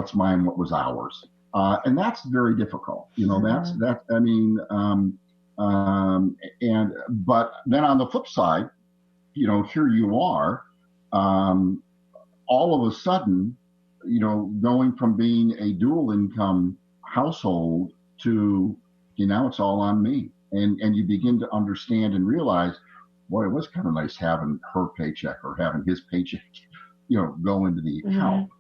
what's mine, what was ours. And that's very difficult. I mean, but then on the flip side, here you are, all of a sudden, going from being a dual income household to, now it's all on me. And you begin to understand and realize, boy, it was kind of nice having her paycheck or having his paycheck, go into the account.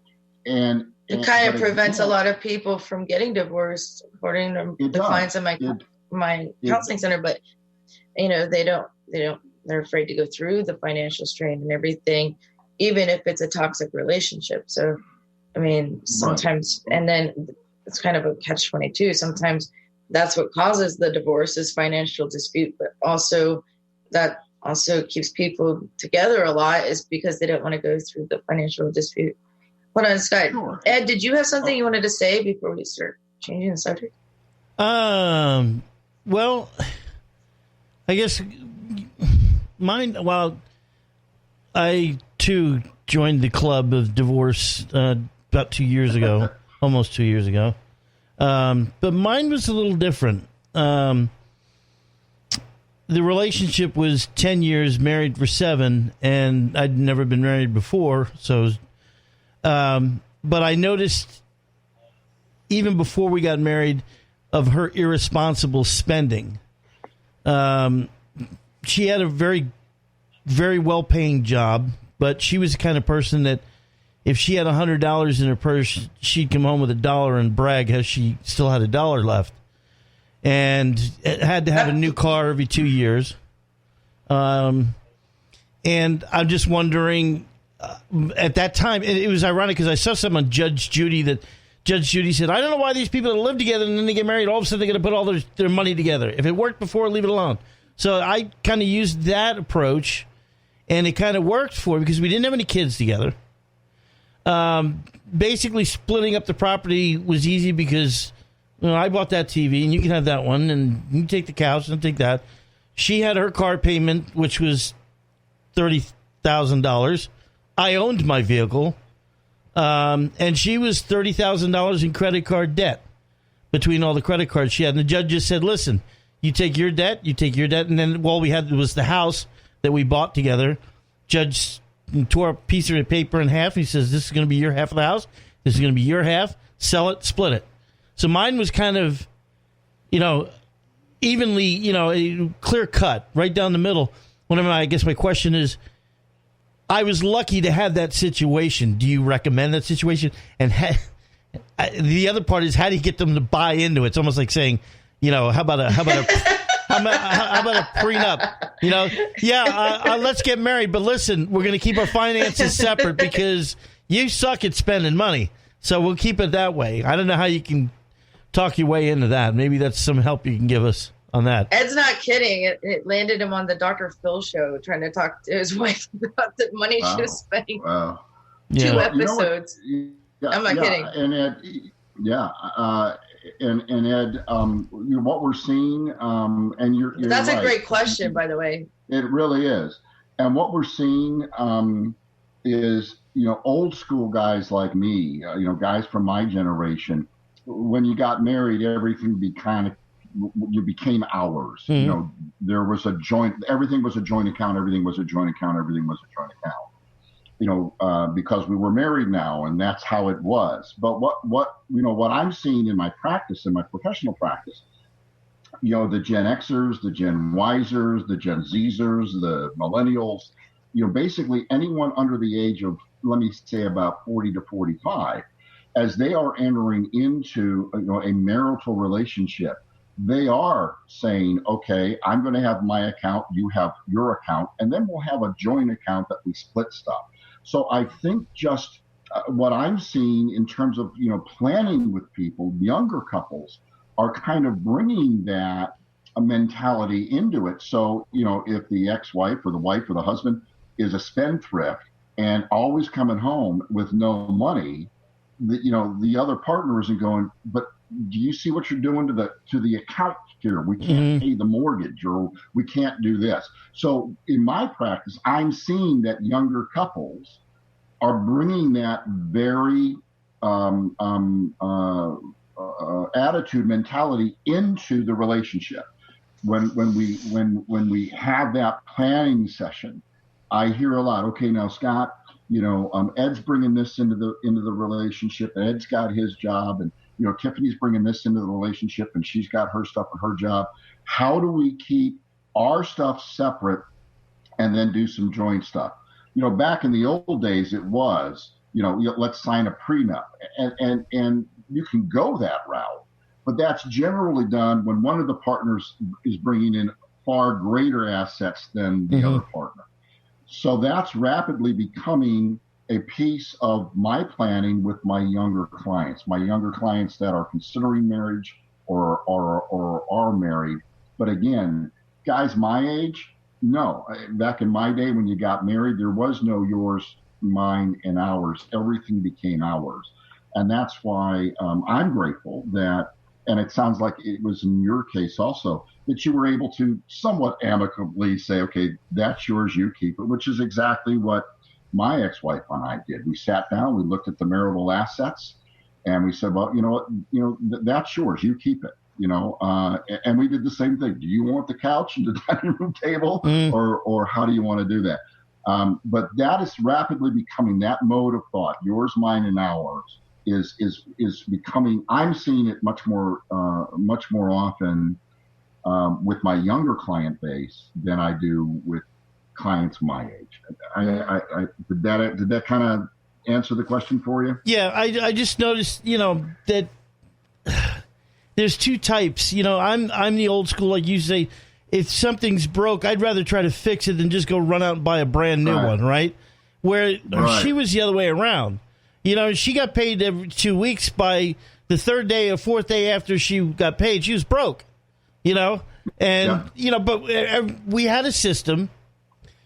And it kind of prevents a lot of people from getting divorced, according to the clients in my counseling center. But they're afraid to go through the financial strain and everything, even if it's a toxic relationship. So, I mean, sometimes, and then it's kind of a catch-22. Sometimes that's what causes the divorce is financial dispute, but also that also keeps people together a lot is because they don't want to go through the financial dispute. Hold on, Scott. Sure. Ed, did you have something you wanted to say before we start changing the subject? Well, I guess mine, well, I too joined the club of divorce about 2 years ago, almost 2 years ago. But mine was a little different. The relationship was 10 years, married for 7, and I'd never been married before. So, but I noticed even before we got married of her irresponsible spending. She had a very, very well-paying job, but she was the kind of person that if she had $100 in her purse, she'd come home with $1 and brag how she still had $1 left. And had to have a new car every 2 years. And I'm just wondering, at that time, it was ironic because I saw something on Judge Judy that Judge Judy said, I don't know why these people that live together and then they get married, all of a sudden they're going to put all their money together. If it worked before, leave it alone. So I kind of used that approach, and it kind of worked for me because we didn't have any kids together. Basically, splitting up the property was easy because I bought that TV, and you can have that one, and you can take the couch and take that. She had her car payment, which was $30,000. I owned my vehicle, and she was $30,000 in credit card debt between all the credit cards she had. And the judge just said, listen, you take your debt, and then all we had was the house that we bought together. Judge tore a piece of paper in half. He says, this is going to be your half of the house. This is going to be your half. Sell it, split it. So mine was kind of, evenly, clear cut, right down the middle. I guess my question is, I was lucky to have that situation. Do you recommend that situation? And the other part is, how do you get them to buy into it? It's almost like saying, how about a prenup? Let's get married, but listen, we're going to keep our finances separate because you suck at spending money. So we'll keep it that way. I don't know how you can talk your way into that. Maybe that's some help you can give us on that. Ed's not kidding. It landed him on the Dr. Phil show trying to talk to his wife about the money she was spending. Wow. 2 episodes. I'm not kidding. And Ed, and Ed, what we're seeing, and you're that's right. A great question, by the way. It really is. And what we're seeing is, old school guys like me, guys from my generation, when you got married, everything you became ours. Mm-hmm. There was everything was a joint account, everything was a joint account, because we were married now, and that's how it was. But what I'm seeing in my practice, in my professional practice, the Gen Xers, the Gen Ysers, the Gen Zers, the millennials, basically anyone under the age of, let me say, about 40 to 45, as they are entering into a marital relationship, they are saying, okay, I'm going to have my account, you have your account, and then we'll have a joint account that we split stuff. So I think just what I'm seeing in terms of, planning with people, younger couples are kind of bringing that mentality into it. So, if the ex-wife or the wife or the husband is a spendthrift and always coming home with no money, the other partner isn't going, but do you see what you're doing to the account here? We can't pay the mortgage, or we can't do this. So in my practice, I'm seeing that younger couples are bringing that very attitude, mentality into the relationship. When we have that planning session, I hear a lot. Okay, now Scott, Ed's bringing this into the relationship. Ed's got his job, and Tiffany's bringing this into the relationship, and she's got her stuff and her job. How do we keep our stuff separate and then do some joint stuff? Back in the old days, it was let's sign a prenup, and you can go that route, but that's generally done when one of the partners is bringing in far greater assets than the other partner. So that's rapidly becoming a piece of my planning with my younger clients that are considering marriage or are married. But again, guys my age, no. Back in my day when you got married, there was no yours, mine, and ours. Everything became ours. And that's why I'm grateful that, and it sounds like it was in your case also, that you were able to somewhat amicably say, okay, that's yours, you keep it, which is exactly what my ex-wife and I did. We sat down, we looked at the marital assets, and we said, well, that's yours, you keep it. And we did the same thing. Do you want the couch and the dining room table, or how do you want to do that? But that is rapidly becoming that mode of thought, yours, mine, and ours, is becoming. I'm seeing it much more often with my younger client base than I do with clients my age. Did that kind of answer the question for you? Yeah, I just noticed, that there's two types. I'm the old school, like you say. If something's broke, I'd rather try to fix it than just go run out and buy a brand new one, right? Where she was the other way around. She got paid every 2 weeks. By the third day or fourth day after she got paid, she was broke. But we had a system.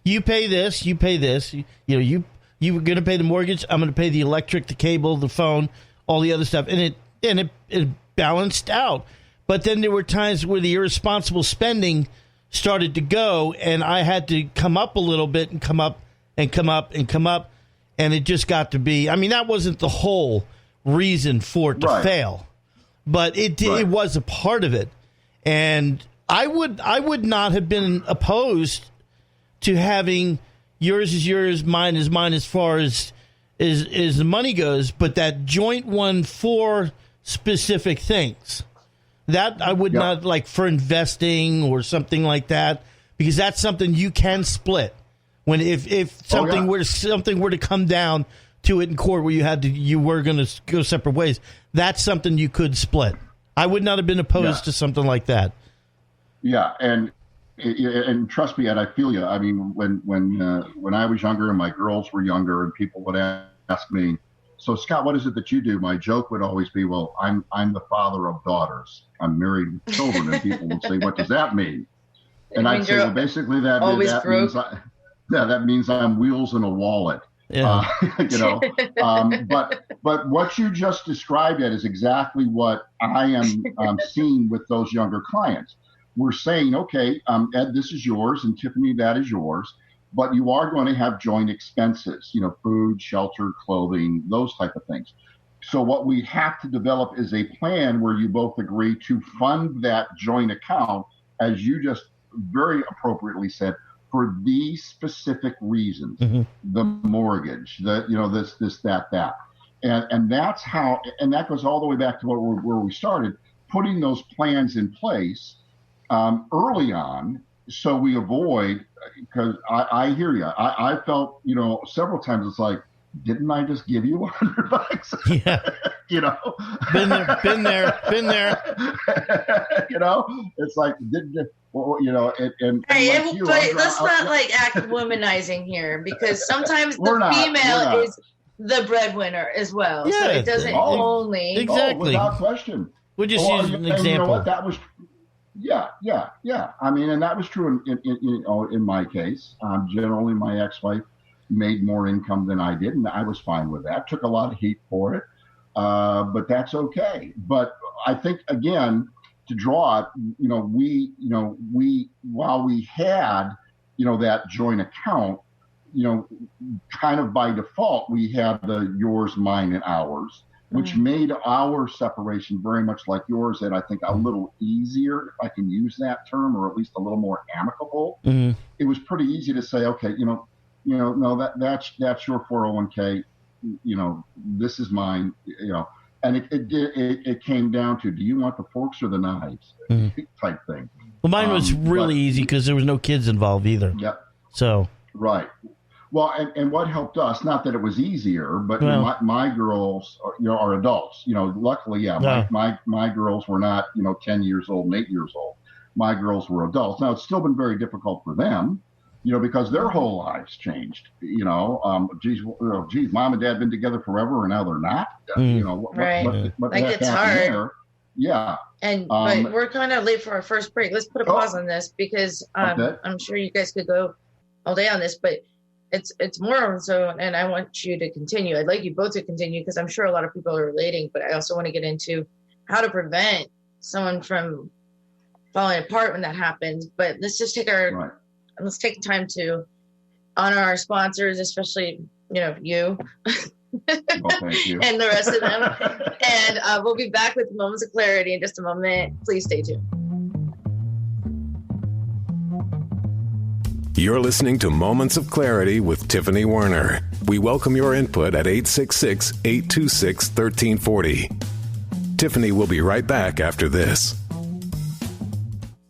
You pay this, you pay this. You were going to pay the mortgage. I'm going to pay the electric, the cable, the phone, all the other stuff, and it balanced out. But then there were times where the irresponsible spending started to go, and I had to come up a little bit and come up and come up and come up, and it just got to be. I mean, that wasn't the whole reason for it to fail, but it was a part of it. And I would not have been opposed to having yours is yours, mine is mine as far as the money goes, but that joint one for specific things. That I would not like for investing or something like that, because that's something you can split. When if something were to come down to it in court where you were going to go separate ways, that's something you could split. I would not have been opposed to something like that. Yeah, and trust me, Ed, I feel you. I mean, when I was younger and my girls were younger, and people would ask me, "So Scott, what is it that you do?" My joke would always be, "Well, I'm the father of daughters. I'm married with children." And people would say, "What does that mean?" And I'd say, "Well, basically that means I'm wheels in a wallet." Yeah. But what you just described, Ed, is exactly what I am seeing with those younger clients. We're saying, okay, Ed, this is yours, and Tiffany, that is yours, but you are going to have joint expenses, food, shelter, clothing, those type of things. So what we have to develop is a plan where you both agree to fund that joint account, as you just very appropriately said, for these specific reasons, the mortgage, this, that. And that's how, and that goes all the way back to where we started, putting those plans in place early on, so we avoid, because I hear you. I felt, several times it's like, didn't I just give you $100? Yeah. Been there. It's like, let's not act womanizing here, because sometimes the female is the breadwinner as well. Yeah, so it doesn't only. Exactly. Without question. We'll just use an example. You know what? That was, I mean, and that was true in my case. Generally, my ex-wife made more income than I did, and I was fine with that. Took a lot of heat for it, but that's okay. But I think, again, to draw it, we while we had, that joint account, kind of by default, we had the yours, mine, and ours. which made our separation very much like yours, and I think a little easier, if I can use that term, or at least a little more amicable. It was pretty easy to say, okay, no, that's your 401k, this is mine, and it came down to, do you want the forks or the knives type thing. Well, mine was really easy because there was no kids involved either. Yep. So. Right. Well, and what helped us, not that it was easier, but my girls are adults. Luckily, my girls were not 10 years old and 8 years old. My girls were adults. Now, it's still been very difficult for them, because their whole lives changed. Geez, mom and dad been together forever, and now they're not. What like it's hard. There? Yeah. But we're kind of late for our first break. Let's put a pause on this because I'm sure you guys could go all day on this, but it's more so, and I want you to continue. I'd like you both to continue because I'm sure a lot of people are relating, but I also want to get into how to prevent someone from falling apart when that happens. But let's just take let's take time to honor our sponsors, especially, you. Thank you. And the rest of them. And we'll be back with Moments of Clarity in just a moment. Please stay tuned. You're listening to Moments of Clarity with Tiffany Werner. We welcome your input at 866-826-1340. Tiffany will be right back after this.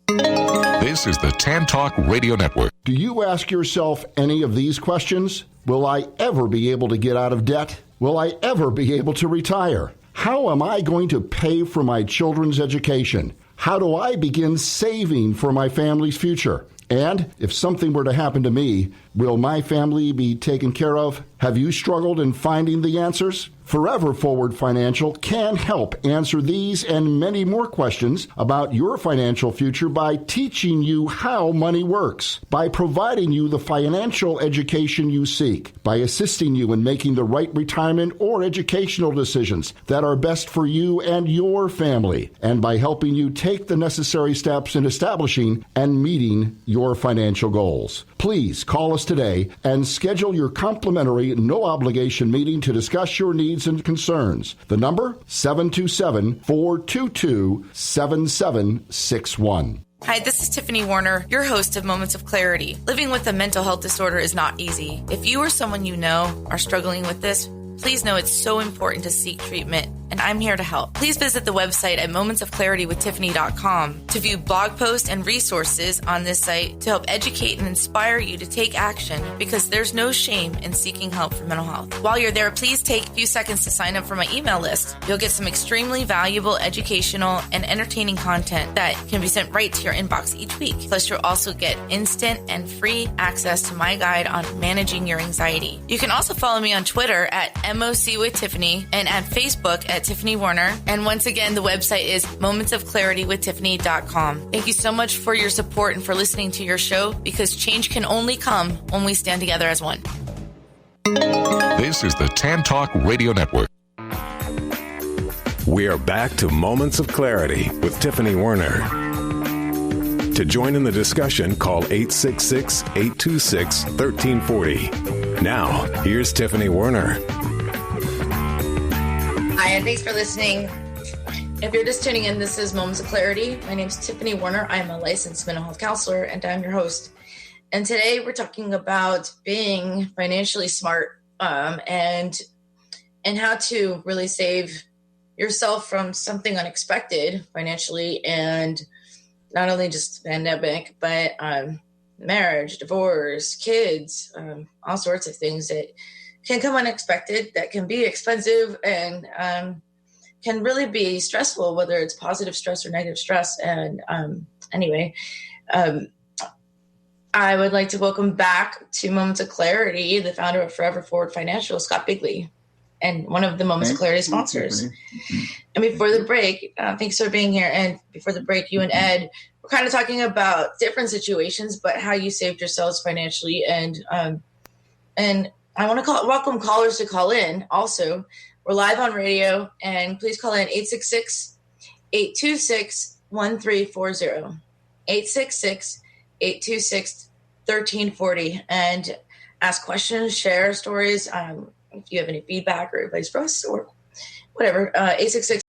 This is the Tan Talk Radio Network. Do you ask yourself any of these questions? Will I ever be able to get out of debt? Will I ever be able to retire? How am I going to pay for my children's education? How do I begin saving for my family's future? And if something were to happen to me, will my family be taken care of? Have you struggled in finding the answers? Forever Forward Financial can help answer these and many more questions about your financial future by teaching you how money works, by providing you the financial education you seek, by assisting you in making the right retirement or educational decisions that are best for you and your family, and by helping you take the necessary steps in establishing and meeting your financial goals. Please call us today and schedule your complimentary, no-obligation meeting to discuss your needs and concerns. The number, 727-422-7761. Hi, this is Tiffany Werner, your host of Moments of Clarity. Living with a mental health disorder is not easy. If you or someone you know are struggling with this, please know it's so important to seek treatment, and I'm here to help. Please visit the website at momentsofclaritywithtiffany.com to view blog posts and resources on this site to help educate and inspire you to take action, because there's no shame in seeking help for mental health. While you're there, please take a few seconds to sign up for my email list. You'll get some extremely valuable educational and entertaining content that can be sent right to your inbox each week. Plus, you'll also get instant and free access to my guide on managing your anxiety. You can also follow me on Twitter at MOC with Tiffany and at Facebook at Tiffany Werner. And once again, the website is momentsofclaritywithtiffany.com. Thank you so much for your support and for listening to your show, because change can only come when we stand together as one. This is the Tan Talk Radio Network. We are back to Moments of Clarity with Tiffany Werner. To join in the discussion, call 866-826-1340. Now, here's Tiffany Werner. Hi, and thanks for listening. If you're just tuning in, this is Moments of Clarity. My name is Tiffany Werner. I'm a licensed mental health counselor, and I'm your host. And today we're talking about being financially smart and how to really save yourself from something unexpected financially, and not only just the pandemic, but marriage, divorce, kids, all sorts of things that can come unexpected, that can be expensive, and can really be stressful, whether it's positive stress or negative stress. And anyway, I would like to welcome back to Moments of Clarity the founder of Forever Forward Financial, Scott Bigley, and one of the Moments of Clarity sponsors. And before the break, thanks for being here. And before the break, you and Ed were kind of talking about different situations, but how you saved yourselves financially. And I want to welcome callers to call in. Also, we're live on radio, and please call in 866-826-1340, 866-826-1340, and ask questions, share stories. If you have any feedback or advice for us, or whatever, 866